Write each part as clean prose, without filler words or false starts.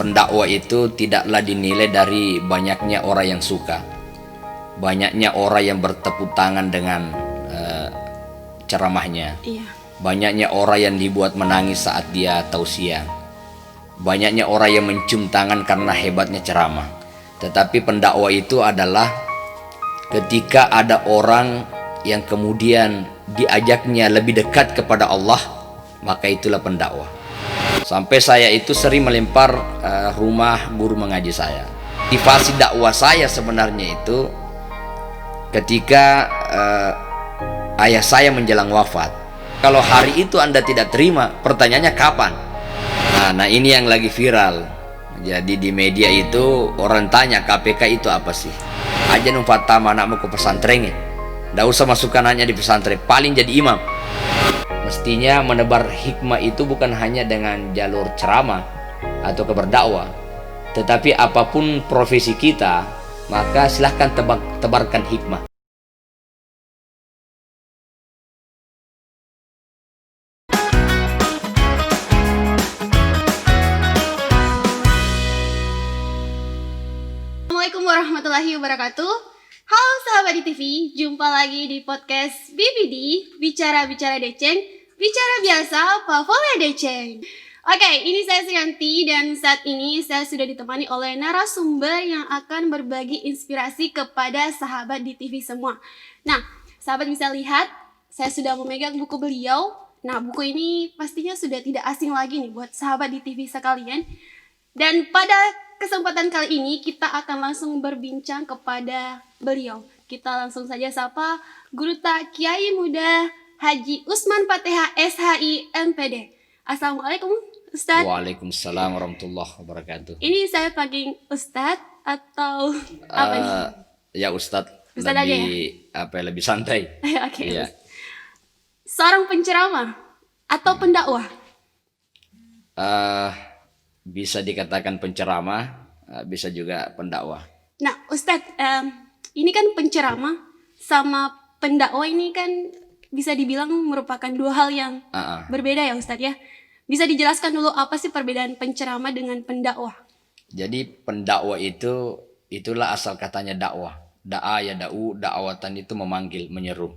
Pendakwah itu tidaklah dinilai dari banyaknya orang yang suka, banyaknya orang yang bertepuk tangan dengan ceramahnya, banyaknya orang yang dibuat menangis saat dia tausiah, banyaknya orang yang mencium tangan karena hebatnya ceramah. Tetapi pendakwah itu adalah ketika ada orang yang kemudian diajaknya lebih dekat kepada Allah, maka itulah pendakwah. Sampai saya itu sering melempar rumah guru mengaji saya. Motivasi dakwah saya sebenarnya itu ketika ayah saya menjelang wafat. Kalau hari itu Anda tidak terima, pertanyaannya kapan? Nah ini yang lagi viral. Jadi di media itu orang tanya KPK itu apa sih? Aja numfatama anakmu ke pesantren, nggak usah masukkan hanya di pesantren, paling jadi imam. Mestinya menebar hikmah itu bukan hanya dengan jalur ceramah atau berdakwah, tetapi apapun profesi kita, maka silahkan tebarkan hikmah. Assalamualaikum warahmatullahi wabarakatuh. Halo sahabat di TV, jumpa lagi di podcast BBD, Bicara-Bicara Deceng, Bicara Biasa, Pavola Deceng. Oke, ini saya Srianti dan saat ini saya sudah ditemani oleh narasumber yang akan berbagi inspirasi kepada sahabat di TV semua. Nah, sahabat bisa lihat, saya sudah memegang buku beliau. Nah, buku ini pastinya sudah tidak asing lagi nih buat sahabat di TV sekalian. Dan pada kesempatan kali ini kita akan langsung berbincang kepada beliau. Kita langsung saja sapa Guru Tak Kiai Muda Haji Usman Pateha SHI MPD. Assalamualaikum Ustadz. Waalaikumsalam warahmatullahi wabarakatuh. Ini saya panggil Ustadz atau apa nih? Ya Ustadz Ustadz lebih aja ya? Lebih santai. Oke. Ya. Seorang penceramah atau pendakwah? Bisa dikatakan penceramah, bisa juga pendakwah. Nah Ustadz, ini kan penceramah sama pendakwah ini kan bisa dibilang merupakan dua hal yang berbeda ya Ustadz ya. Bisa dijelaskan dulu apa sih perbedaan penceramah dengan pendakwah? Jadi pendakwah itulah asal katanya dakwah. Da'a ya da'u, da'watan itu memanggil, menyeru.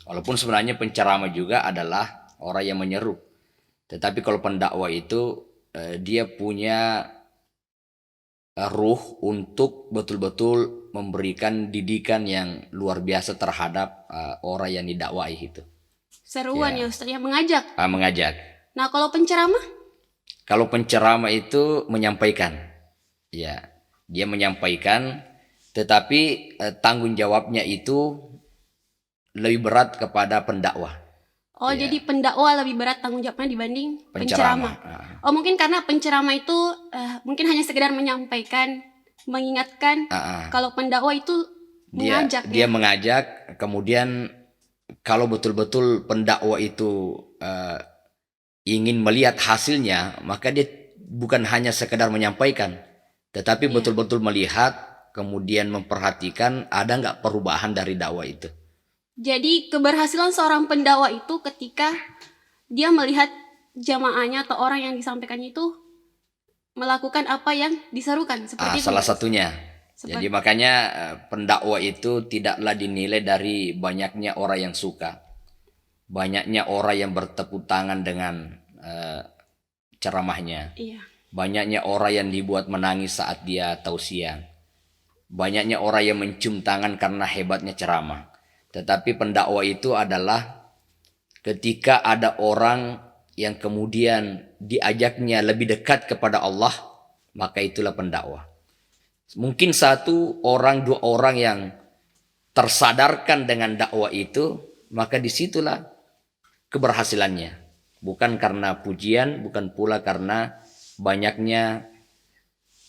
Walaupun sebenarnya penceramah juga adalah orang yang menyeru. Tetapi kalau pendakwah itu dia punya ruh untuk betul-betul memberikan didikan yang luar biasa terhadap orang yang didakwai itu. Seruan ya Ustaz ya, mengajak. Mengajak. Nah kalau penceramah? Kalau penceramah itu menyampaikan, ya dia menyampaikan, tetapi tanggung jawabnya itu lebih berat kepada pendakwah. Oh ya. Jadi pendakwah lebih berat tanggung jawabnya dibanding penceramah. Oh mungkin karena penceramah itu mungkin hanya sekedar menyampaikan, mengingatkan. Kalau pendakwah itu mengajak. Dia mengajak, kemudian kalau betul-betul pendakwah itu ingin melihat hasilnya, maka dia bukan hanya sekedar menyampaikan, tetapi betul-betul melihat, kemudian memperhatikan ada nggak perubahan dari dakwah itu. Jadi keberhasilan seorang pendakwah itu ketika dia melihat jamaahnya atau orang yang disampaikannya itu melakukan apa yang diserukan seperti itu. Salah satunya. Jadi makanya pendakwah itu tidaklah dinilai dari banyaknya orang yang suka, banyaknya orang yang bertepuk tangan dengan ceramahnya, banyaknya orang yang dibuat menangis saat dia tausiah, banyaknya orang yang mencium tangan karena hebatnya ceramah. Tetapi pendakwah itu adalah ketika ada orang yang kemudian diajaknya lebih dekat kepada Allah, maka itulah pendakwah. Mungkin satu orang, dua orang yang tersadarkan dengan dakwah itu, maka disitulah keberhasilannya. Bukan karena pujian, bukan pula karena banyaknya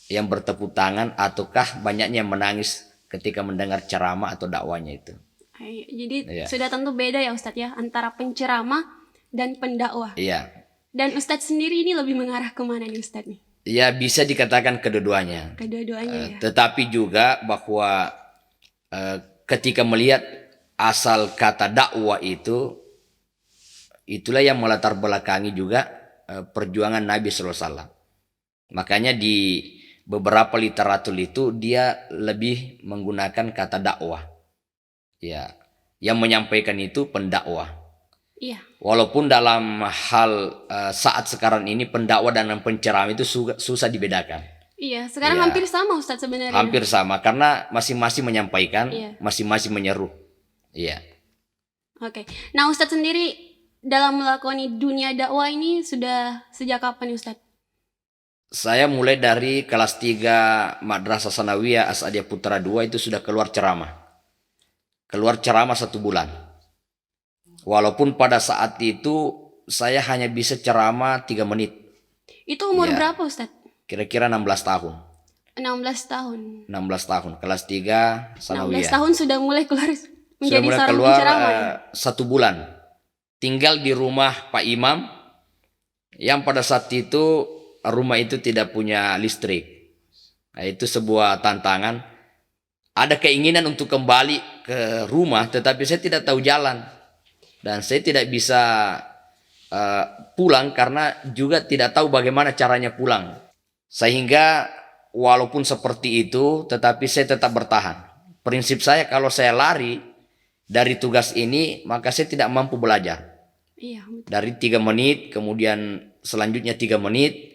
yang bertepuk tangan ataukah banyaknya yang menangis ketika mendengar ceramah atau dakwanya itu. Jadi sudah tentu beda ya Ustadz ya antara penceramah dan pendakwah. Iya. Dan Ustadz sendiri ini lebih mengarah kemana nih Ustadz nih? Ya bisa dikatakan kedua-duanya. Kedua-duanya ya. Tetapi juga bahwa ketika melihat asal kata dakwah itu, itulah yang melatar belakangi juga perjuangan Nabi SAW. Makanya di beberapa literatur itu dia lebih menggunakan kata dakwah. Ya, yang menyampaikan itu pendakwah. Iya. Walaupun dalam hal saat sekarang ini pendakwah dan penceramah itu susah dibedakan. Iya, sekarang Iya. hampir sama Ustadz sebenarnya. Hampir sama karena masing-masing menyampaikan, Iya. masing-masing menyeru. Iya. Oke. Nah, Ustadz sendiri dalam melakoni dunia dakwah ini sudah sejak kapan nih Ustadz? Saya mulai dari kelas 3 Madrasah Sanawiyah As'adiyah Putra 2 itu sudah keluar ceramah. Keluar ceramah 1 bulan. Walaupun pada saat itu saya hanya bisa ceramah 3 menit. Itu umur Iya. berapa Ustadz? Kira-kira 16 tahun. 16 tahun. 16 tahun. Kelas 3 16 Sanawiyah. tahun sudah mulai keluar Sudah menjadi mulai seorang keluar penceramah. Ya? 1 bulan. Tinggal di rumah Pak Imam. Yang pada saat itu rumah itu tidak punya listrik. Nah, itu sebuah tantangan. Ada keinginan untuk kembali ke rumah, tetapi saya tidak tahu jalan. Dan saya tidak bisa pulang karena juga tidak tahu bagaimana caranya pulang. Sehingga walaupun seperti itu, tetapi saya tetap bertahan. Prinsip saya kalau saya lari dari tugas ini, maka saya tidak mampu belajar. Iya, betul. Dari 3 menit, kemudian selanjutnya 3 menit.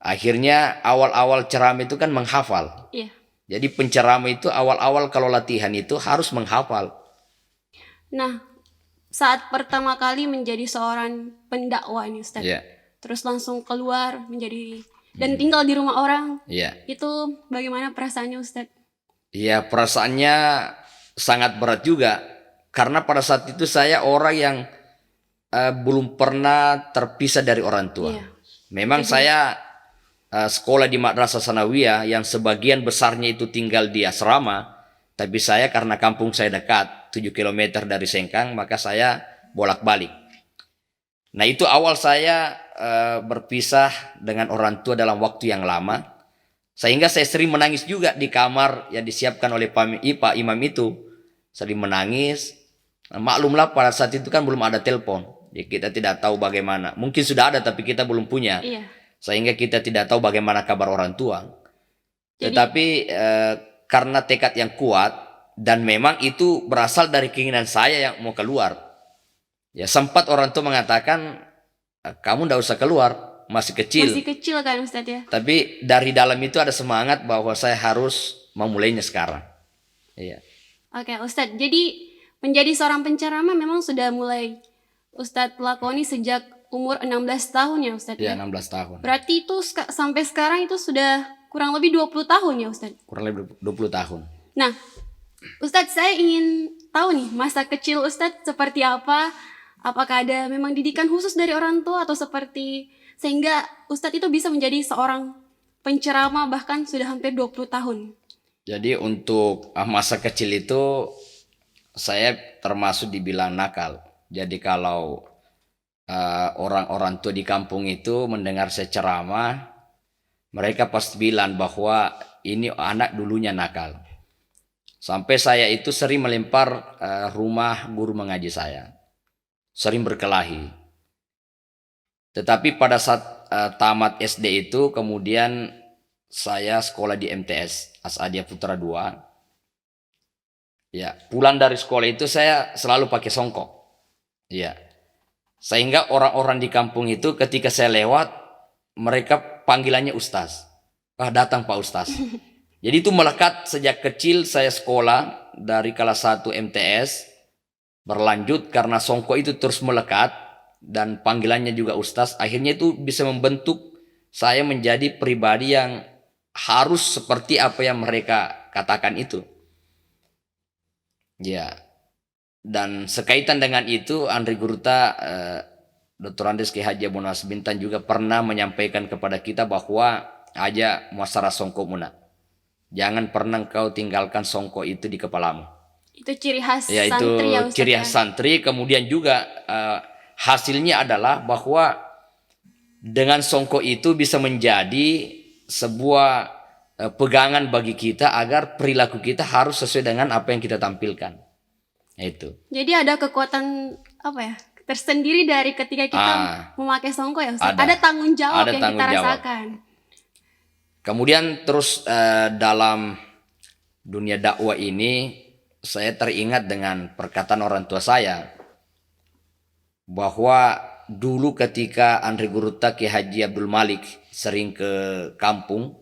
Akhirnya awal-awal ceramah itu kan menghafal. Iya. Jadi penceramah itu awal-awal kalau latihan itu harus menghafal. Nah, saat pertama kali menjadi seorang pendakwah ini Ustadz, Iya. terus langsung keluar menjadi dan tinggal di rumah orang, Iya. itu bagaimana perasaannya Ustadz? Iya, perasaannya sangat berat juga. Karena pada saat itu saya orang yang belum pernah terpisah dari orang tua. Iya. Memang saya sekolah di Madrasah Sanawiyah yang sebagian besarnya itu tinggal di asrama, tapi saya karena kampung saya dekat 7 km dari Sengkang, maka saya bolak-balik. Nah, itu awal saya berpisah dengan orang tua dalam waktu yang lama, sehingga saya sering menangis juga di kamar yang disiapkan oleh Pak Imam itu. Sering menangis. Nah, maklumlah pada saat itu kan belum ada telepon, ya, kita tidak tahu bagaimana. Mungkin sudah ada tapi kita belum punya. Iya. Sehingga kita tidak tahu bagaimana kabar orang tua. Jadi- Tetapi karena tekad yang kuat dan memang itu berasal dari keinginan saya yang mau keluar. Ya, sempat orang tua mengatakan kamu tidak usah keluar, masih kecil. Masih kecil kan Ustadz ya? Tapi dari dalam itu ada semangat bahwa saya harus memulainya sekarang. Iya. Oke Ustadz, jadi menjadi seorang penceramah memang sudah mulai Ustadz lakoni sejak umur 16 tahun ya Ustadz Ya, ya? 16 tahun. Berarti itu sampai sekarang itu sudah kurang lebih 20 tahun ya Ustadz? Kurang lebih 20 tahun. Nah, Ustadz saya ingin tahu nih masa kecil Ustadz seperti apa? Apakah ada memang didikan khusus dari orang tua atau seperti sehingga Ustadz itu bisa menjadi seorang penceramah bahkan sudah hampir 20 tahun? Jadi untuk masa kecil itu saya termasuk dibilang nakal. Jadi kalau orang-orang tua di kampung itu mendengar saya ceramah, mereka pasti bilang bahwa ini anak dulunya nakal. Sampai saya itu sering melempar rumah guru mengaji saya. Sering berkelahi. Tetapi pada saat tamat SD itu kemudian saya sekolah di MTS As'adiyah Putra 2. Ya, pulang dari sekolah itu saya selalu pakai songkok. Ya. Sehingga orang-orang di kampung itu ketika saya lewat mereka panggilannya Ustaz. Datang Pak Ustaz. Jadi itu melekat sejak kecil saya sekolah dari kelas 1 MTS berlanjut karena songkok itu terus melekat dan panggilannya juga Ustaz. Akhirnya itu bisa membentuk saya menjadi pribadi yang harus seperti apa yang mereka katakan itu. Ya. Dan sekaitan dengan itu Andri Guruta Dr. Andes Ki Haji Abu Nawas Bintan juga pernah menyampaikan kepada kita bahwa aja muasara songkok muna. Jangan pernah kau tinggalkan songkok itu di kepalamu. Itu ciri khas Ya, itu santri ya Ustadz ciri ya? khas santri. Kemudian juga hasilnya adalah bahwa dengan songkok itu bisa menjadi sebuah pegangan bagi kita agar perilaku kita harus sesuai dengan apa yang kita tampilkan. Itu. Jadi ada kekuatan apa ya tersendiri dari ketika kita memakai songkok ya Ustadz? Ada tanggung jawab Ada yang tanggung kita jawab. rasakan. Kemudian terus dalam dunia dakwah ini saya teringat dengan perkataan orang tua saya bahwa dulu ketika Andri Guruta Ki Haji Abdul Malik sering ke kampung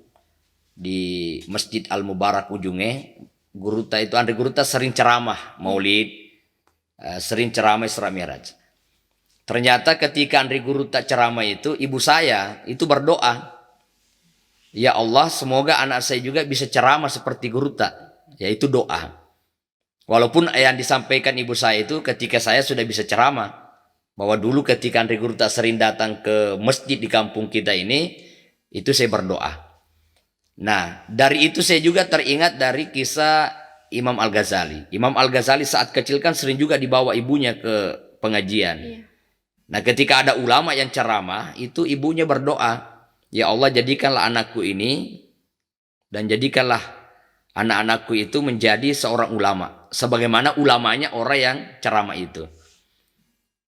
di Masjid Al Mubarak Ujungnya, Guruta itu Andri Guruta sering ceramah Maulid, sering ceramah Isra Mi'raj. Ternyata ketika Andri Guruta ceramah itu, ibu saya itu berdoa, ya Allah, semoga anak saya juga bisa ceramah seperti Guruta. Yaitu doa. Walaupun yang disampaikan ibu saya itu ketika saya sudah bisa ceramah. Bahwa dulu ketika Andri Guruta sering datang ke masjid di kampung kita ini, itu saya berdoa. Nah, dari itu saya juga teringat dari kisah Imam Al-Ghazali. Imam Al-Ghazali saat kecil kan sering juga dibawa ibunya ke pengajian. Iya. Nah, ketika ada ulama yang ceramah, itu ibunya berdoa, ya Allah, jadikanlah anakku ini dan jadikanlah anak-anakku itu menjadi seorang ulama, sebagaimana ulamanya orang yang ceramah itu.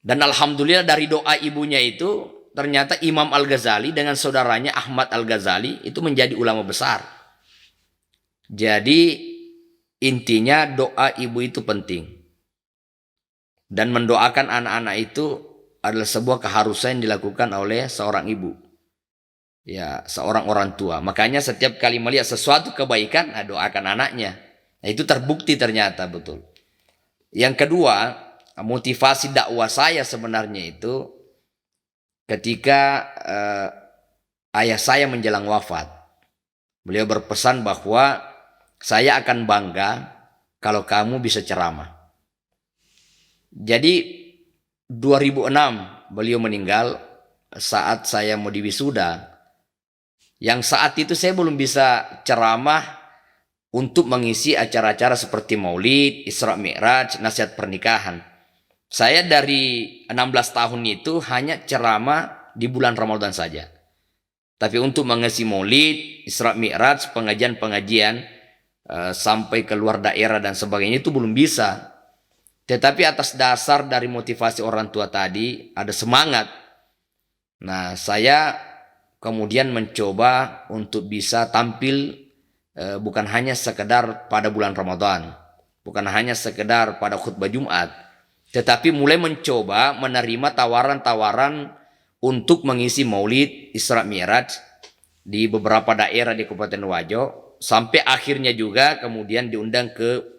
Dan alhamdulillah dari doa ibunya itu, ternyata Imam Al-Ghazali dengan saudaranya Ahmad Al-Ghazali itu menjadi ulama besar. Jadi intinya doa ibu itu penting. Dan mendoakan anak-anak itu adalah sebuah keharusan yang dilakukan oleh seorang ibu. Ya, seorang orang tua. Makanya setiap kali melihat sesuatu kebaikan, doakan anaknya. Nah, itu terbukti ternyata betul. Yang kedua, motivasi dakwah saya sebenarnya itu ketika ayah saya menjelang wafat. Beliau berpesan bahwa saya akan bangga kalau kamu bisa ceramah. Jadi 2006 beliau meninggal saat saya mau diwisuda. Yang saat itu saya belum bisa ceramah untuk mengisi acara-acara seperti Maulid, Isra Mi'raj, nasihat pernikahan. Saya dari 16 tahun itu hanya ceramah di bulan Ramadan saja. Tapi untuk mengisi Maulid, Isra Mi'raj, pengajian-pengajian sampai keluar daerah dan sebagainya itu belum bisa. Tetapi atas dasar dari motivasi orang tua tadi, ada semangat. Nah, saya kemudian mencoba untuk bisa tampil bukan hanya sekedar pada bulan Ramadan, bukan hanya sekedar pada khutbah Jumat, tetapi mulai mencoba menerima tawaran-tawaran untuk mengisi Maulid, Isra Mi'raj di beberapa daerah di Kabupaten Wajo, sampai akhirnya juga kemudian diundang ke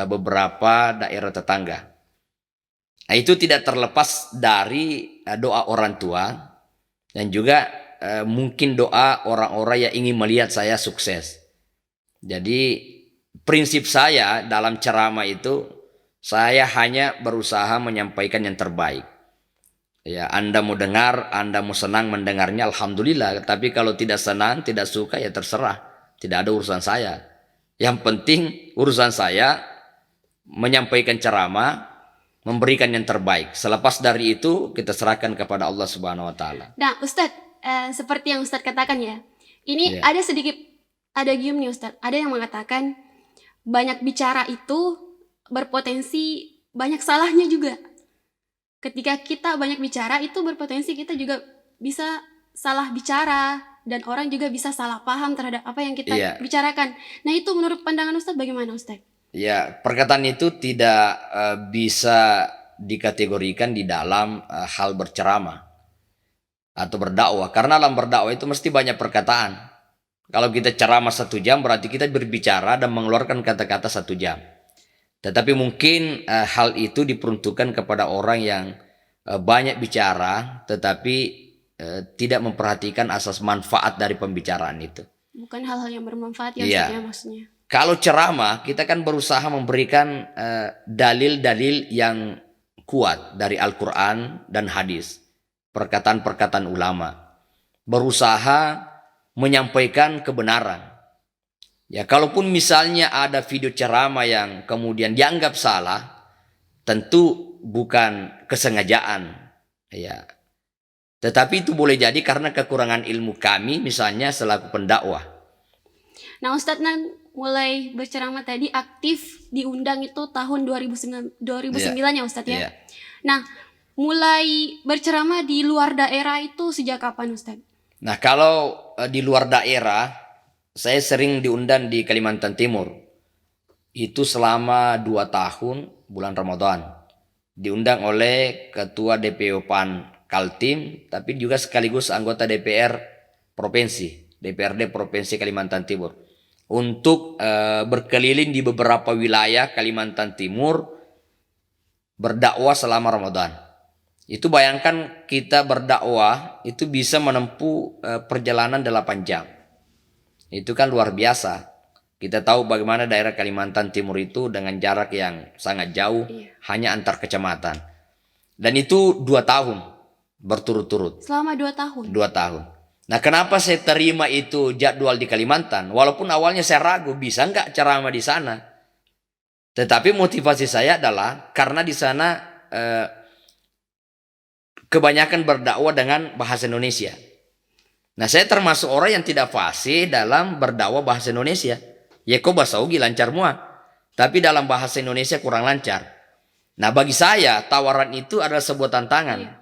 beberapa daerah tetangga. Nah, itu tidak terlepas dari doa orang tua dan juga mungkin doa orang-orang yang ingin melihat saya sukses. Jadi prinsip saya dalam ceramah itu, saya hanya berusaha menyampaikan yang terbaik. Ya, Anda mau dengar, Anda mau senang mendengarnya, alhamdulillah. Tapi kalau tidak senang, tidak suka, ya terserah. Tidak ada urusan saya. Yang penting urusan saya menyampaikan ceramah, memberikan yang terbaik. Selepas dari itu kita serahkan kepada Allah Subhanahu wa taala. Nah, Ustadz, seperti yang Ustadz katakan ya. Ini ada gium nih Ustadz. Ada yang mengatakan banyak bicara itu berpotensi banyak salahnya juga. Ketika kita banyak bicara itu berpotensi kita juga bisa salah bicara dan orang juga bisa salah paham terhadap apa yang kita bicarakan. Nah, itu menurut pandangan Ustadz bagaimana Ustadz? Ya, perkataan itu tidak bisa dikategorikan di dalam hal berceramah atau berdakwah. Karena dalam berdakwah itu mesti banyak perkataan. Kalau kita ceramah 1 jam berarti kita berbicara dan mengeluarkan kata-kata 1 jam. Tetapi mungkin hal itu diperuntukkan kepada orang yang banyak bicara tetapi tidak memperhatikan asas manfaat dari pembicaraan itu. Bukan hal-hal yang bermanfaat ya maksudnya. Kalau ceramah, kita kan berusaha memberikan dalil-dalil yang kuat dari Al-Quran dan hadis. Perkataan-perkataan ulama. Berusaha menyampaikan kebenaran. Ya, kalaupun misalnya ada video ceramah yang kemudian dianggap salah, tentu bukan kesengajaan. Ya. Tetapi itu boleh jadi karena kekurangan ilmu kami misalnya selaku pendakwah. Nah, Ustadz mulai berceramah tadi aktif diundang itu tahun 2009 ya Ustadz ya. Nah, mulai berceramah di luar daerah itu sejak kapan Ustadz? Nah, kalau di luar daerah saya sering diundang di Kalimantan Timur. Itu selama 2 tahun bulan Ramadan. Diundang oleh Ketua DPO PAN Kaltim, tapi juga sekaligus anggota DPR Provinsi, DPRD Provinsi Kalimantan Timur. Untuk berkeliling di beberapa wilayah Kalimantan Timur berdakwah selama Ramadan. Itu bayangkan kita berdakwah itu bisa menempuh perjalanan 8 jam. Itu kan luar biasa. Kita tahu bagaimana daerah Kalimantan Timur itu dengan jarak yang sangat jauh, hanya antar kecamatan. Dan itu 2 tahun berturut-turut. Selama 2 tahun. 2 tahun. Nah, kenapa saya terima itu jadwal di Kalimantan? Walaupun awalnya saya ragu, bisa nggak ceramah di sana? Tetapi motivasi saya adalah karena di sana kebanyakan berdakwah dengan bahasa Indonesia. Nah, saya termasuk orang yang tidak fasih dalam berdakwah bahasa Indonesia. Ya kok bahasa Ugi lancar semua, tapi dalam bahasa Indonesia kurang lancar. Nah, bagi saya tawaran itu adalah sebuah tantangan.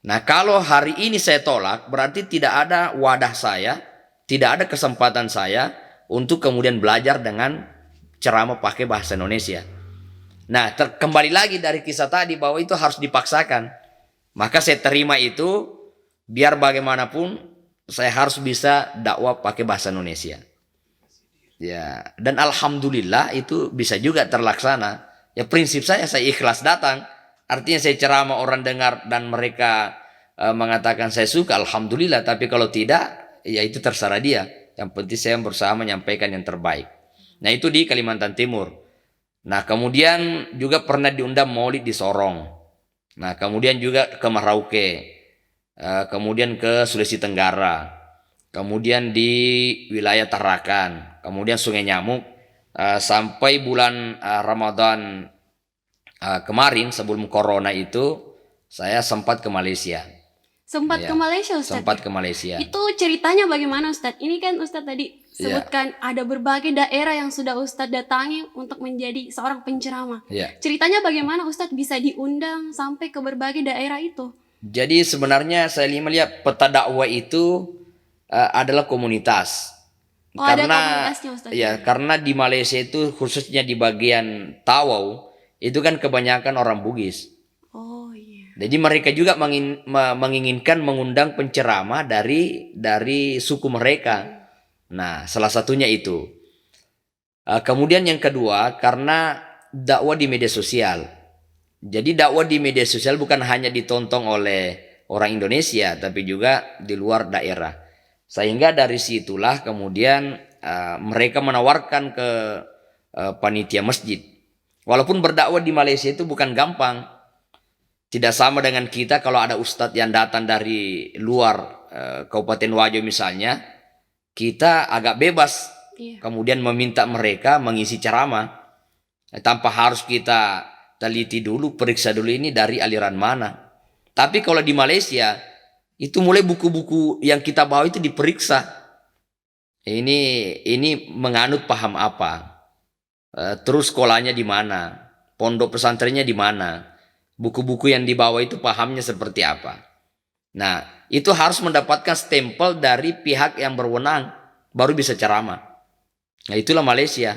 Nah, kalau hari ini saya tolak, berarti tidak ada wadah saya, tidak ada kesempatan saya untuk kemudian belajar dengan ceramah pakai bahasa Indonesia. Nah, kembali lagi dari kisah tadi bahwa itu harus dipaksakan. Maka saya terima itu, biar bagaimanapun saya harus bisa dakwah pakai bahasa Indonesia. Ya, dan alhamdulillah itu bisa juga terlaksana. Ya, prinsip saya ikhlas datang. Artinya saya ceramah orang dengar dan mereka mengatakan saya suka, alhamdulillah. Tapi kalau tidak, ya itu terserah dia. Yang penting saya berusaha menyampaikan yang terbaik. Nah, itu di Kalimantan Timur. Nah, kemudian juga pernah diundang maulid di Sorong. Nah, kemudian juga ke Merauke. Kemudian ke Sulawesi Tenggara. Kemudian di wilayah Tarakan, kemudian Sungai Nyamuk, sampai bulan Ramadan kemarin sebelum corona itu saya sempat ke Malaysia. Sempat Ya, ke Malaysia, Ustadz? Sempat ke Malaysia. Itu ceritanya bagaimana, Ustadz? Ini kan Ustadz tadi sebutkan ada berbagai daerah yang sudah Ustadz datangi untuk menjadi seorang penceramah. Ya. Ceritanya bagaimana Ustadz bisa diundang sampai ke berbagai daerah itu? Jadi sebenarnya saya melihat peta dakwah itu adalah komunitas. Oh, ada komunitasnya, Ustadz? Ya, karena di Malaysia itu khususnya di bagian Tawau itu kan kebanyakan orang Bugis. Oh iya. Jadi mereka juga menginginkan mengundang penceramah dari suku mereka. Nah, salah satunya itu. Kemudian yang kedua, karena dakwah di media sosial. Jadi dakwah di media sosial bukan hanya ditonton oleh orang Indonesia, tapi juga di luar daerah. Sehingga dari situlah kemudian mereka menawarkan ke panitia masjid. Walaupun berdakwah di Malaysia itu bukan gampang. Tidak sama dengan kita kalau ada ustadz yang datang dari luar Kabupaten Wajo misalnya, kita agak bebas kemudian meminta mereka mengisi ceramah tanpa harus kita teliti dulu, periksa dulu ini dari aliran mana. Tapi kalau di Malaysia itu mulai buku-buku yang kita bawa itu diperiksa. Ini menganut paham apa? Terus sekolahnya di mana? Pondok pesantrennya di mana? Buku-buku yang dibawa itu pahamnya seperti apa? Nah, itu harus mendapatkan stempel dari pihak yang berwenang baru bisa ceramah. Nah, itulah Malaysia.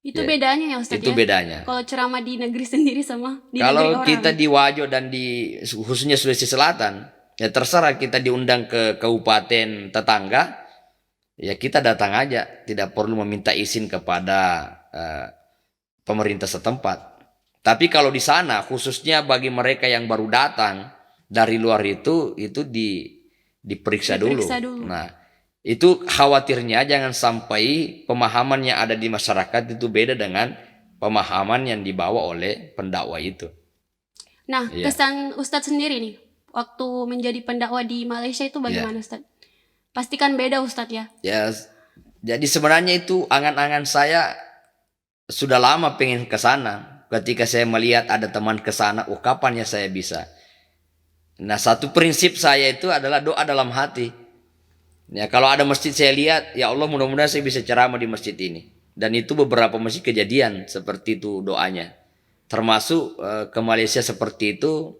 Itu bedanya ya, Ustadz? Itu bedanya. Kalau ceramah di negeri sendiri sama di negeri Kalau orang. kita di Wajo dan di khususnya Sulawesi Selatan, ya terserah kita diundang ke kabupaten tetangga, ya kita datang aja, tidak perlu meminta izin kepada pemerintah setempat. Tapi kalau di sana, khususnya bagi mereka yang baru datang dari luar itu diperiksa dulu. Nah, itu khawatirnya jangan sampai pemahaman yang ada di masyarakat itu beda dengan pemahaman yang dibawa oleh pendakwah itu. Nah, kesan Ustadz sendiri nih, waktu menjadi pendakwah di Malaysia itu bagaimana, Ustadz? Pastikan beda, Ustadz ya? Ya, jadi sebenarnya itu angan-angan saya sudah lama pengen ke sana. Ketika saya melihat ada teman ke sana, kapan ya saya bisa? Nah, satu prinsip saya itu adalah doa dalam hati. Ya, kalau ada masjid saya lihat, ya Allah mudah-mudahan saya bisa ceramah di masjid ini. Dan itu beberapa masjid kejadian seperti itu doanya. Termasuk ke Malaysia seperti itu,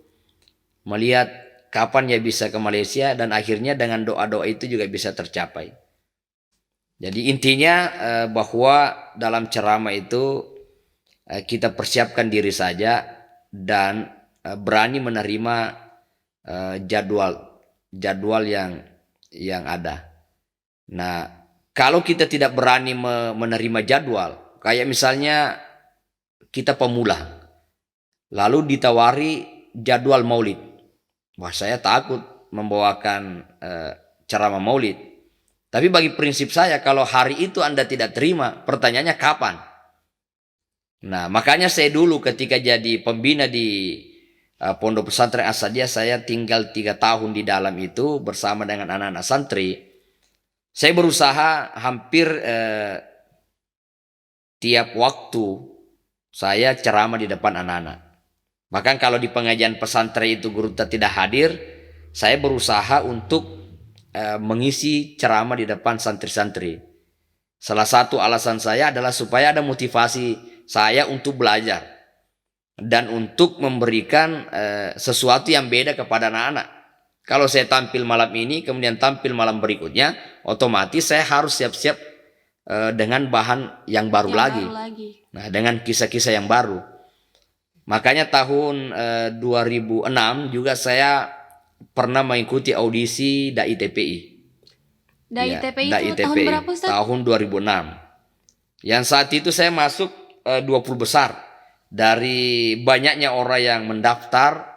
melihat kapan ya bisa ke Malaysia dan akhirnya dengan doa-doa itu juga bisa tercapai. Jadi intinya bahwa dalam ceramah itu kita persiapkan diri saja dan berani menerima jadwal yang ada. Nah, kalau kita tidak berani menerima jadwal, kayak misalnya kita pemula, lalu ditawari jadwal maulid. Wah, saya takut membawakan ceramah maulid. Tapi bagi prinsip saya, kalau hari itu Anda tidak terima, pertanyaannya kapan? Nah, makanya saya dulu ketika jadi pembina di Pondok Pesantren As-Sadyah, saya tinggal 3 tahun di dalam itu bersama dengan anak-anak santri. Saya berusaha hampir tiap waktu saya ceramah di depan anak-anak. Bahkan kalau di pengajian pesantren itu guru tidak hadir, saya berusaha untuk mengisi ceramah di depan santri-santri. Salah satu alasan saya adalah supaya ada motivasi saya untuk belajar dan untuk memberikan sesuatu yang beda kepada anak-anak. Kalau saya tampil malam ini, kemudian tampil malam berikutnya, otomatis saya harus siap-siap dengan bahan yang baru lagi. Nah, dengan kisah-kisah yang baru. Makanya tahun 2006 juga saya pernah mengikuti audisi DAI TPI. DAI TPI itu DAI tahun TPI, berapa, Ustaz? tahun 2006. Yang saat itu saya masuk 20 besar. Dari banyaknya orang yang mendaftar,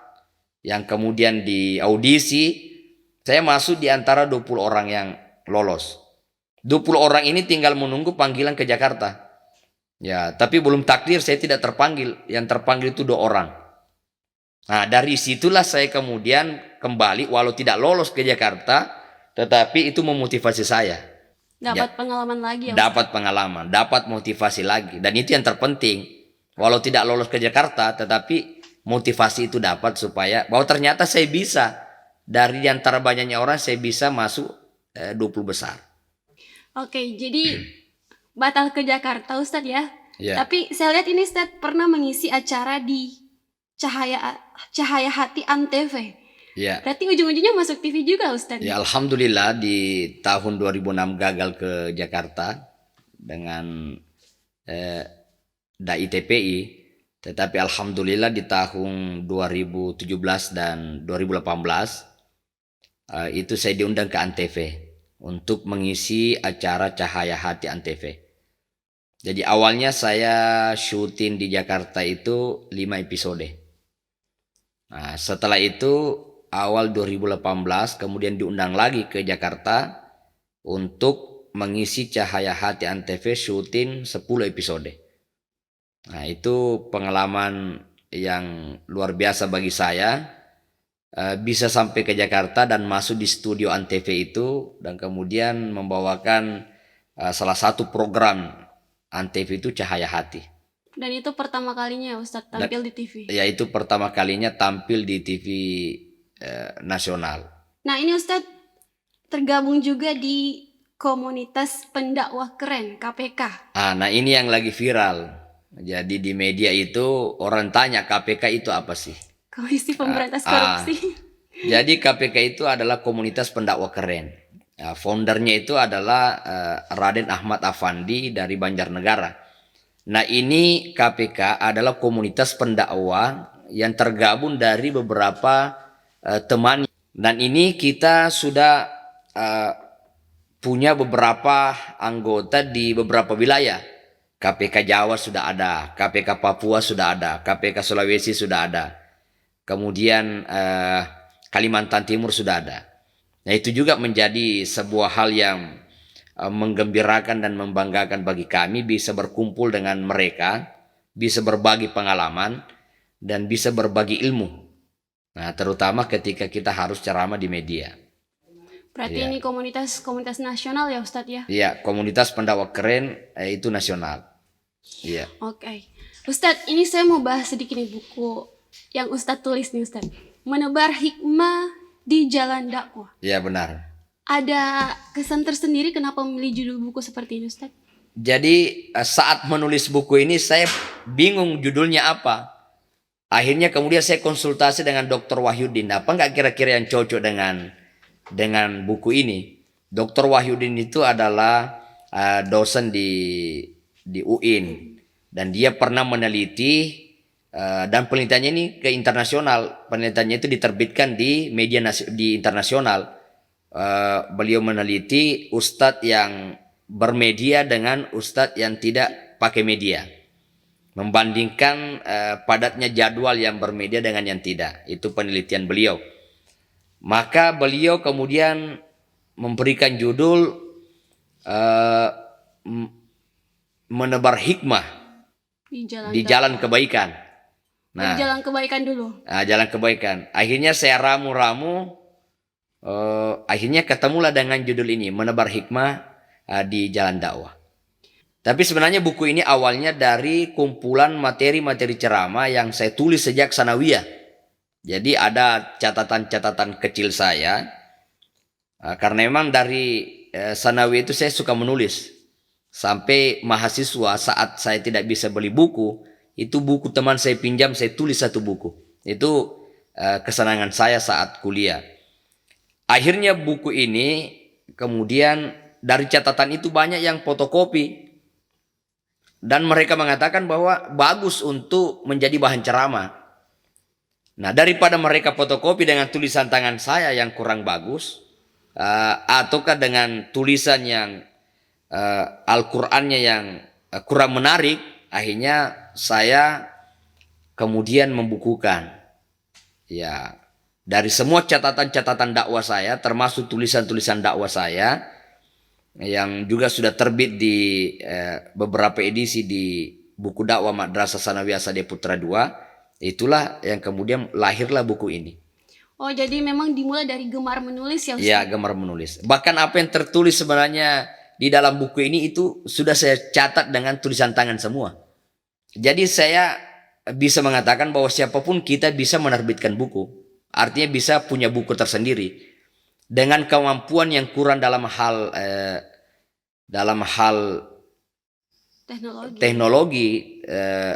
yang kemudian di audisi, saya masuk di antara 20 orang yang lolos. 20 orang ini tinggal menunggu panggilan ke Jakarta. Ya, tapi belum takdir saya tidak terpanggil. Yang terpanggil itu 2 orang. Nah, dari situlah saya kemudian kembali, walau tidak lolos ke Jakarta, tetapi itu memotivasi saya. Dapat pengalaman lagi ya, dapat pengalaman, dapat motivasi lagi. Dan itu yang terpenting. Walau tidak lolos ke Jakarta, tetapi motivasi itu dapat supaya bahwa ternyata saya bisa. Dari antara banyaknya orang saya bisa masuk 20 besar. Oke, jadi batal ke Jakarta Ustadz ya. Ya. Tapi saya lihat ini Ustadz pernah mengisi acara di Cahaya Hati Antv. Ya. Berarti ujung-ujungnya masuk TV juga Ustadz. Ya, alhamdulillah di tahun 2006 gagal ke Jakarta dengan DAI TPI. Tetapi alhamdulillah di tahun 2017 dan 2018 itu saya diundang ke Antv untuk mengisi acara Cahaya Hati Antv. Jadi awalnya saya syuting di Jakarta itu 5 episode. Nah, setelah itu awal 2018 kemudian diundang lagi ke Jakarta untuk mengisi Cahaya Hati Antv syuting 10 episode. Nah, itu pengalaman yang luar biasa bagi saya. Bisa sampai ke Jakarta dan masuk di studio Antv itu dan kemudian membawakan salah satu program Antv itu Cahaya Hati. Dan itu pertama kalinya Ustadz tampil di TV. Ya, itu pertama kalinya tampil di TV nasional. Nah, ini Ustadz tergabung juga di komunitas pendakwah keren KPK. Nah, ini yang lagi viral. Jadi di media itu orang tanya KPK itu apa sih? Komisi Pemberantas Korupsi. Jadi KPK itu adalah komunitas pendakwah keren. Foundernya itu adalah Raden Ahmad Afandi dari Banjarnegara. Nah, ini KPK adalah komunitas pendakwah yang tergabung dari beberapa teman. Dan ini kita sudah punya beberapa anggota di beberapa wilayah. KPK Jawa sudah ada, KPK Papua sudah ada, KPK Sulawesi sudah ada. Kemudian Kalimantan Timur sudah ada. Nah, itu juga menjadi sebuah hal yang menggembirakan dan membanggakan bagi kami bisa berkumpul dengan mereka, bisa berbagi pengalaman dan bisa berbagi ilmu. Nah, terutama ketika kita harus ceramah di media. Berarti ini komunitas nasional ya Ustadz ya? Iya, komunitas pendakwah keren itu nasional. Iya. Oke. Ustadz, ini saya mau bahas sedikit nih buku yang Ustadz tulis nih Ustadz. Menebar hikmah di jalan dakwah. Iya, benar. Ada kesan tersendiri kenapa memilih judul buku seperti ini Ustadz? Jadi saat menulis buku ini saya bingung judulnya apa. Akhirnya kemudian saya konsultasi dengan Dr. Wahyudin. Apa nggak kira-kira yang cocok dengan buku ini? Dr. Wahyudin itu adalah dosen di UIN, dan dia pernah meneliti dan penelitiannya ini ke internasional. Penelitiannya itu diterbitkan di media di internasional. Beliau meneliti ustadz yang bermedia dengan ustadz yang tidak pakai media, membandingkan padatnya jadwal yang bermedia dengan yang tidak. Itu penelitian beliau. Maka beliau kemudian memberikan judul menebar hikmah di jalan kebaikan. Nah, jalan kebaikan dulu. Jalan kebaikan. Akhirnya saya ramu-ramu, akhirnya ketemulah dengan judul ini, menebar hikmah di jalan dakwah. Tapi sebenarnya buku ini awalnya dari kumpulan materi-materi ceramah yang saya tulis sejak sanawiyah. Jadi ada catatan-catatan kecil saya, karena memang dari sanawiyah itu saya suka menulis. Sampai mahasiswa saat saya tidak bisa beli buku, itu buku teman saya pinjam, saya tulis satu buku. Itu kesenangan saya saat kuliah. Akhirnya buku ini kemudian dari catatan itu banyak yang fotokopi. Dan mereka mengatakan bahwa bagus untuk menjadi bahan ceramah. Nah, daripada mereka fotokopi dengan tulisan tangan saya yang kurang bagus, ataukah dengan tulisan yang Al-Qur'annya yang kurang menarik, akhirnya saya kemudian membukukan. Ya, dari semua catatan-catatan dakwah saya, termasuk tulisan-tulisan dakwah saya, yang juga sudah terbit di beberapa edisi di buku dakwah Madrasah Sanawiyah Sadia Putra II, itulah yang kemudian lahirlah buku ini. Oh, jadi memang dimulai dari gemar menulis ya Ustaz? Ya, gemar menulis. Bahkan apa yang tertulis sebenarnya di dalam buku ini itu sudah saya catat dengan tulisan tangan semua. Jadi saya bisa mengatakan bahwa siapapun kita bisa menerbitkan buku. Artinya bisa punya buku tersendiri. Dengan kemampuan yang kurang dalam hal teknologi,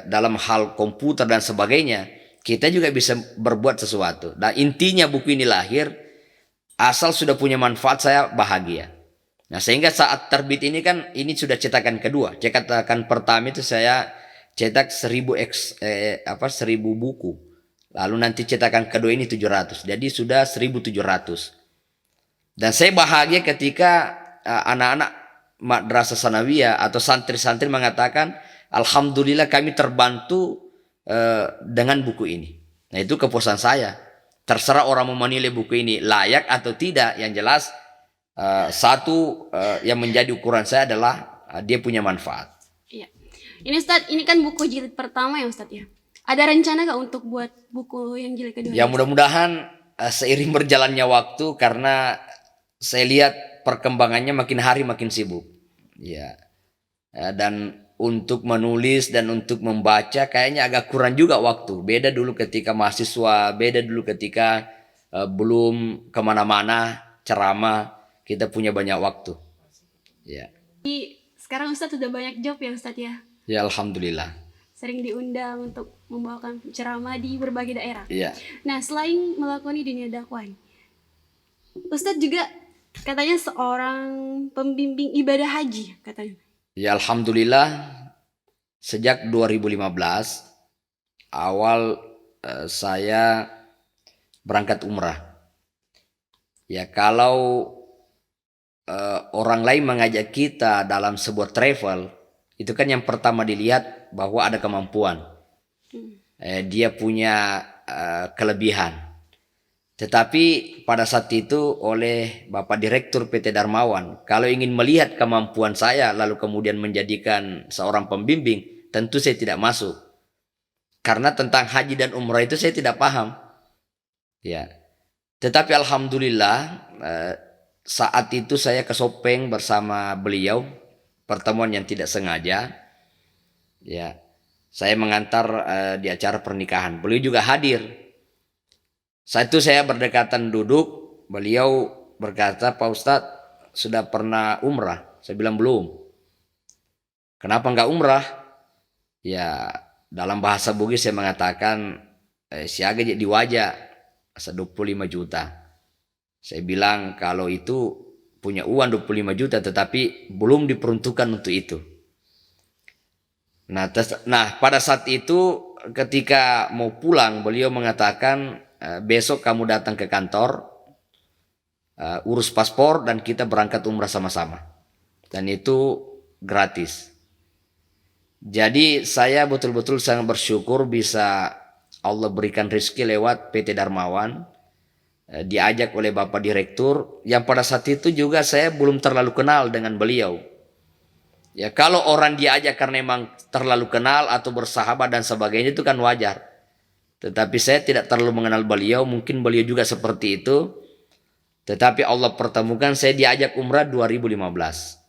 dalam hal komputer dan sebagainya, kita juga bisa berbuat sesuatu. Dan intinya buku ini lahir, asal sudah punya manfaat saya bahagia. Nah, sehingga saat terbit ini kan ini sudah cetakan kedua. Cetakan pertama itu saya cetak 1000 buku. Lalu nanti cetakan kedua ini 700. Jadi sudah 1700. Dan saya bahagia ketika anak-anak Madrasah Sanawiyah atau santri-santri mengatakan, alhamdulillah kami terbantu dengan buku ini. Nah, itu kepuasan saya. Terserah orang mau menilai buku ini layak atau tidak. Yang jelas yang menjadi ukuran saya adalah dia punya manfaat. Iya. Ini Ustadz, ini kan buku jilid pertama ya Ustadz ya. Ada rencana gak untuk buat buku yang jilid kedua? Ya, mudah-mudahan seiring berjalannya waktu, karena saya lihat perkembangannya makin hari makin sibuk. Ya. Dan untuk menulis dan untuk membaca kayaknya agak kurang juga waktu. Beda dulu ketika mahasiswa, beda dulu ketika belum kemana-mana ceramah, kita punya banyak waktu. Ya. Sekarang Ustadz sudah banyak job ya Ustadz ya? Ya, alhamdulillah. Sering diundang untuk membawakan ceramah di berbagai daerah. Iya. Nah, selain melakoni dunia dakwah, Ustadz juga katanya seorang pembimbing ibadah haji katanya. Ya, alhamdulillah sejak 2015 awal saya berangkat umrah. Ya, kalau orang lain mengajak kita dalam sebuah travel, itu kan yang pertama dilihat bahwa ada kemampuan. Dia punya kelebihan. Tetapi pada saat itu oleh Bapak Direktur PT Darmawan, kalau ingin melihat kemampuan saya lalu kemudian menjadikan seorang pembimbing, tentu saya tidak masuk. Karena tentang haji dan umrah itu saya tidak paham. Ya. Tetapi alhamdulillah saat itu saya ke Sopeng bersama beliau, pertemuan yang tidak sengaja. Ya. Saya mengantar di acara pernikahan. Beliau juga hadir. Saat itu saya berdekatan duduk, beliau berkata, Pak Ustadz sudah pernah umrah? Saya bilang belum. Kenapa enggak umrah? Ya, dalam bahasa Bugis saya mengatakan, siaga di wajah 25 juta. Saya bilang kalau itu punya uang 25 juta tetapi belum diperuntukkan untuk itu. Nah, pada saat itu ketika mau pulang beliau mengatakan, besok kamu datang ke kantor, urus paspor dan kita berangkat umrah sama-sama. Dan itu gratis. Jadi saya betul-betul sangat bersyukur bisa Allah berikan rezeki lewat PT Darmawan, diajak oleh Bapak Direktur yang pada saat itu juga saya belum terlalu kenal dengan beliau. Ya kalau orang diajak karena memang terlalu kenal atau bersahabat dan sebagainya itu kan wajar. Tetapi saya tidak terlalu mengenal beliau, mungkin beliau juga seperti itu. Tetapi Allah pertemukan, saya diajak umrah 2015.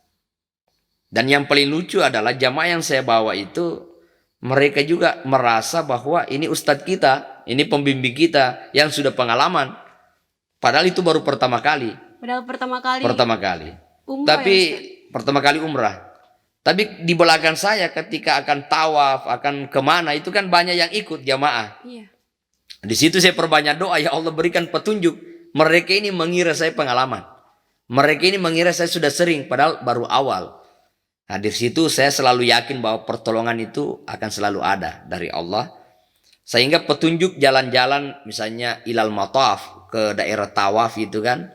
Dan yang paling lucu adalah jamaah yang saya bawa itu mereka juga merasa bahwa ini ustadz kita, ini pembimbing kita yang sudah pengalaman. Padahal itu baru pertama kali. Padahal pertama kali. Pertama kali. Umrah Tapi ya, pertama kali umrah. Tapi di belakang saya ketika akan tawaf, akan kemana itu kan banyak yang ikut jamaah. Iya. Di situ saya perbanyak doa, ya Allah berikan petunjuk. Mereka ini mengira saya pengalaman. Mereka ini mengira saya sudah sering, padahal baru awal. Nah di situ saya selalu yakin bahwa pertolongan itu akan selalu ada dari Allah. Sehingga petunjuk jalan-jalan misalnya ilal mataf ke daerah tawaf itu kan.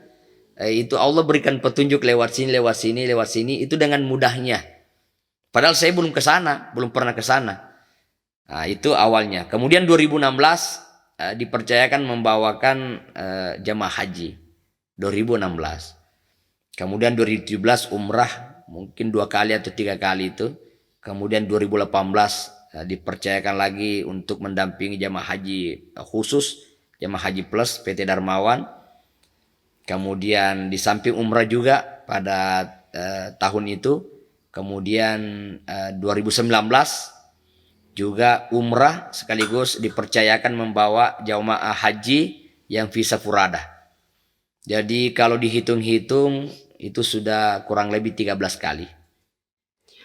Itu Allah berikan petunjuk lewat sini, lewat sini, lewat sini. Itu dengan mudahnya. Padahal saya belum ke sana, belum pernah ke sana. Nah, itu awalnya. Kemudian 2016 dipercayakan membawakan jamaah haji. 2016. Kemudian 2017 umrah mungkin 2 kali atau 3 kali itu. Kemudian 2018 dipercayakan lagi untuk mendampingi jamaah haji khusus, jamaah haji plus PT Darmawan. Kemudian di samping umrah juga pada tahun itu. Kemudian 2019 juga umrah sekaligus dipercayakan membawa jamaah haji yang visa furada. Jadi kalau dihitung-hitung itu sudah kurang lebih 13 kali.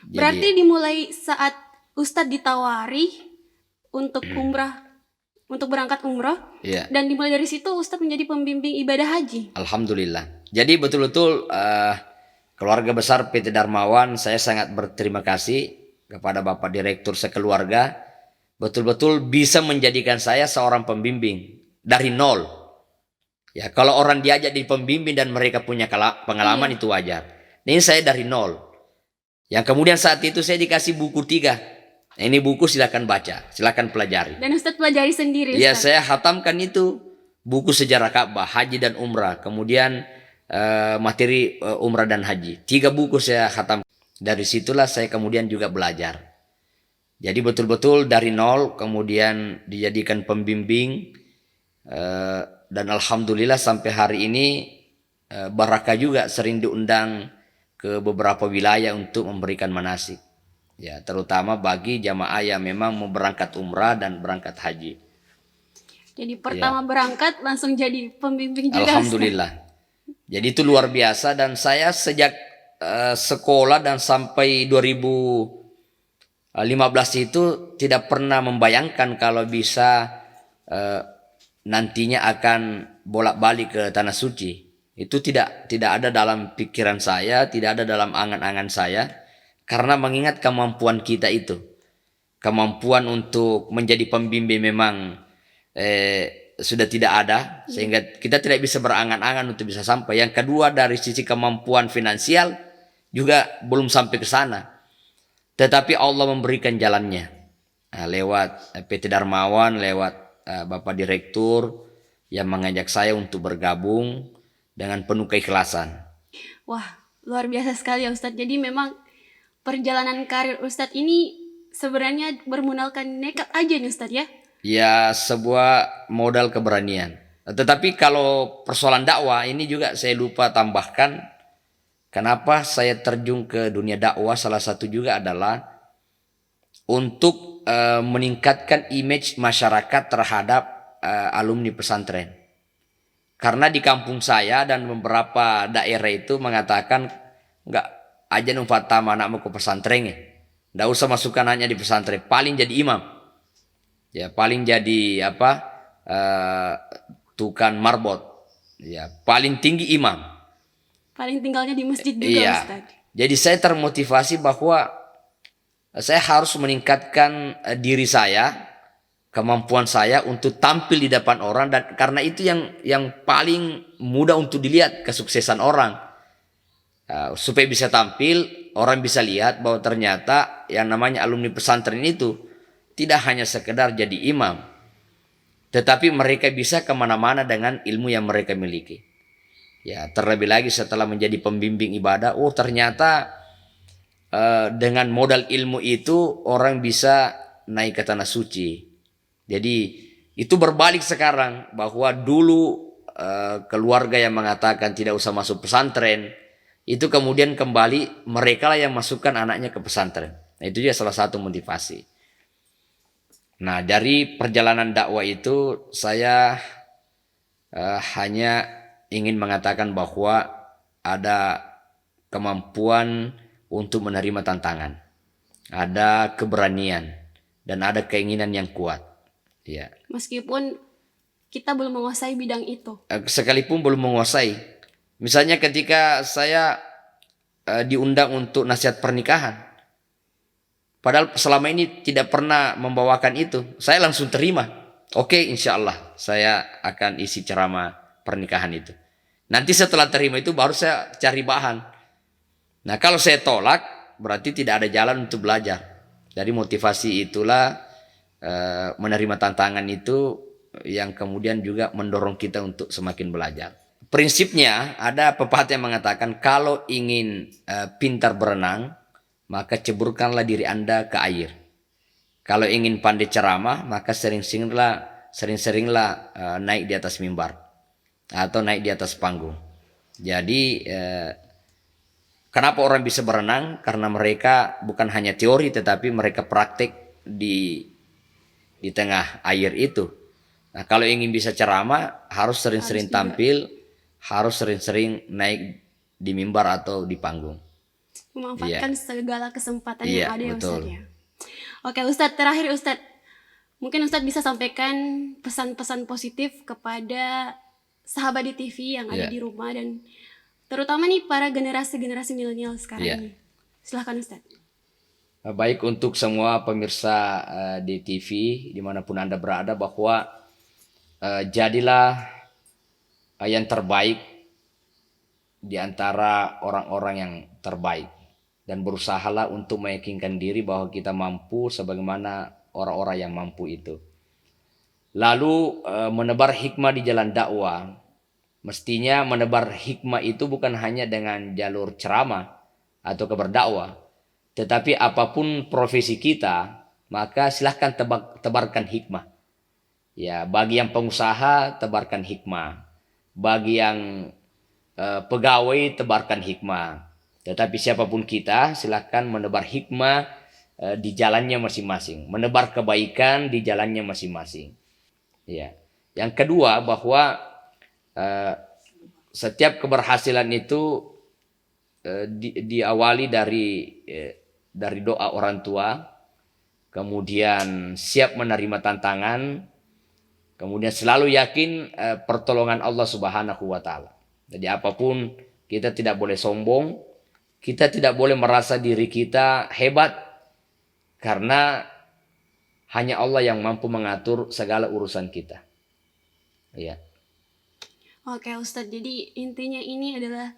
Berarti dimulai saat Ustadz ditawari untuk umrah, untuk berangkat umrah, iya. Dan dimulai dari situ Ustadz menjadi pembimbing ibadah haji. Alhamdulillah. Jadi betul-betul keluarga besar PT Darmawan, saya sangat berterima kasih kepada Bapak Direktur sekeluarga. Betul-betul bisa menjadikan saya seorang pembimbing dari nol. Ya, kalau orang diajak di pembimbing dan mereka punya pengalaman itu wajar. Ini saya dari nol. Yang kemudian saat itu saya dikasih buku 3. Nah, ini buku silakan baca, silakan pelajari. Dan Ustadz pelajari sendiri. Ya, saya hatamkan itu buku sejarah Ka'bah, haji dan umrah. Kemudian materi umrah dan haji. 3 buku saya khatam. Dari situlah saya kemudian juga belajar. Jadi betul-betul dari nol kemudian dijadikan pembimbing dan alhamdulillah sampai hari ini Barakah juga sering diundang ke beberapa wilayah untuk memberikan manasik. Ya, terutama bagi jamaah yang memang mau berangkat umrah dan berangkat haji. Jadi pertama berangkat langsung jadi pembimbing juga. Alhamdulillah. Jadi itu luar biasa dan saya sejak sekolah dan sampai 2015 itu tidak pernah membayangkan kalau bisa nantinya akan bolak-balik ke Tanah Suci. Itu tidak ada dalam pikiran saya, tidak ada dalam angan-angan saya karena mengingat kemampuan kita itu. Kemampuan untuk menjadi pembimbing memang sudah tidak ada sehingga kita tidak bisa berangan-angan untuk bisa sampai. Yang kedua dari sisi kemampuan finansial juga belum sampai ke sana. Tetapi Allah memberikan jalannya lewat PT Darmawan, lewat Bapak Direktur yang mengajak saya untuk bergabung dengan penuh keikhlasan. Wah, luar biasa sekali ya Ustadz. Jadi memang perjalanan karir Ustadz ini sebenarnya bermodalkan nekat aja nih Ustadz ya. Ya, sebuah modal keberanian. Tetapi kalau persoalan dakwah ini juga saya lupa tambahkan. Kenapa saya terjun ke dunia dakwah? Salah satu juga adalah untuk meningkatkan image masyarakat terhadap alumni pesantren. Karena di kampung saya dan beberapa daerah itu mengatakan enggak aja numfatama anakmu ke pesantren ya. Enggak usah masukkan anaknya di pesantren, paling jadi imam. Ya, paling jadi tukang marbot. Ya, paling tinggi imam. Paling tinggalnya di masjid juga Iya. Ustaz. Jadi saya termotivasi bahwa saya harus meningkatkan diri saya, kemampuan saya untuk tampil di depan orang, dan karena itu yang paling mudah untuk dilihat kesuksesan orang. Supaya bisa tampil, orang bisa lihat bahwa ternyata yang namanya alumni pesantren itu tidak hanya sekedar jadi imam, tetapi mereka bisa kemana-mana dengan ilmu yang mereka miliki. Ya, terlebih lagi setelah menjadi pembimbing ibadah, ternyata dengan modal ilmu itu orang bisa naik ke tanah suci. Jadi itu berbalik sekarang, bahwa dulu keluarga yang mengatakan tidak usah masuk pesantren, itu kemudian kembali mereka lah yang masukkan anaknya ke pesantren. Nah, itu juga salah satu motivasi. Nah, dari perjalanan dakwah itu saya hanya ingin mengatakan bahwa ada kemampuan untuk menerima tantangan, ada keberanian, dan ada keinginan yang kuat. Ya. Meskipun kita belum menguasai bidang itu. Sekalipun belum menguasai. Misalnya ketika saya diundang untuk nasihat pernikahan, padahal selama ini tidak pernah membawakan itu, saya langsung terima. Oke, insya Allah saya akan isi ceramah pernikahan itu. Nanti setelah terima itu baru saya cari bahan. Nah, kalau saya tolak berarti tidak ada jalan untuk belajar. Dari motivasi itulah menerima tantangan itu yang kemudian juga mendorong kita untuk semakin belajar. Prinsipnya ada pepatah yang mengatakan kalau ingin pintar berenang, maka ceburkanlah diri Anda ke air. Kalau ingin pandai ceramah, maka sering-seringlah naik di atas mimbar atau naik di atas panggung. Jadi kenapa orang bisa berenang? Karena mereka bukan hanya teori, tetapi mereka praktek di tengah air itu. Nah, kalau ingin bisa ceramah, harus sering-sering tampil, harus sering-sering naik di mimbar atau di panggung. Memanfaatkan segala kesempatan Iya, yang ada ya betul. Ustaz ya. Oke Ustadz, terakhir Ustadz, mungkin Ustadz bisa sampaikan pesan-pesan positif kepada sahabat di TV yang ada di rumah, dan terutama nih para generasi-generasi milenial sekarang ini. Silahkan Ustadz. Baik, untuk semua pemirsa di TV dimanapun Anda berada, bahwa jadilah yang terbaik di antara orang-orang yang terbaik, dan berusahalah untuk meyakinkan diri bahwa kita mampu sebagaimana orang-orang yang mampu itu. Lalu menebar hikmah di jalan dakwah. Mestinya menebar hikmah itu bukan hanya dengan jalur ceramah atau berdakwah, tetapi apapun profesi kita, maka silahkan tebarkan hikmah. Ya, bagi yang pengusaha, tebarkan hikmah. Bagi yang pegawai, tebarkan hikmah. Tetapi siapapun kita, silahkan menebar hikmah di jalannya masing-masing. Menebar kebaikan di jalannya masing-masing. Ya. Yang kedua, bahwa setiap keberhasilan itu diawali dari doa orang tua, kemudian siap menerima tantangan, kemudian selalu yakin pertolongan Allah Subhanahu wa Ta'ala. Jadi apapun, kita tidak boleh sombong, kita tidak boleh merasa diri kita hebat, karena hanya Allah yang mampu mengatur segala urusan kita. Ya. Oke Ustadz, jadi intinya ini adalah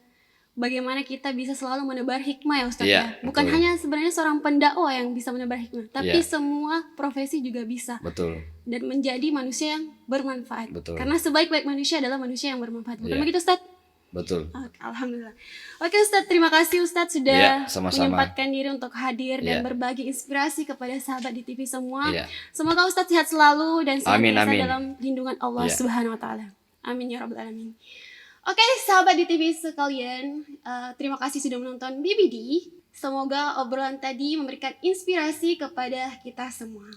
bagaimana kita bisa selalu menebar hikmah ya Ustadz Iya, ya. Bukan betul. hanya sebenarnya seorang pendakwah yang bisa menebar hikmah, tapi Iya. semua profesi juga bisa. Betul. Dan menjadi manusia yang bermanfaat. Betul. Karena sebaik-baik manusia adalah manusia yang bermanfaat. Bukan Iya. begitu Ustadz? Betul. Oke, alhamdulillah. Oke Ustadz, terima kasih Ustadz Iya, sudah sama-sama. menyempatkan diri untuk hadir dan Iya. berbagi inspirasi kepada sahabat di TV semua. Iya. Semoga Ustadz sehat selalu dan Amin, senantiasa amin. dalam lindungan Allah Iya. Subhanahu wa Ta'ala. Amin ya Rabbal Alamin. Oke, sahabat di TV sekalian, terima kasih sudah menonton BBD. Semoga obrolan tadi memberikan inspirasi kepada kita semua.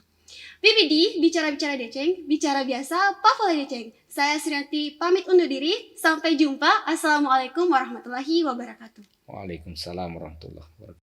BBD, bicara-bicara deceng, bicara biasa, pafole deceng. Saya Srianti pamit undur diri. Sampai jumpa. Assalamualaikum warahmatullahi wabarakatuh. Waalaikumsalam warahmatullahi wabarakatuh.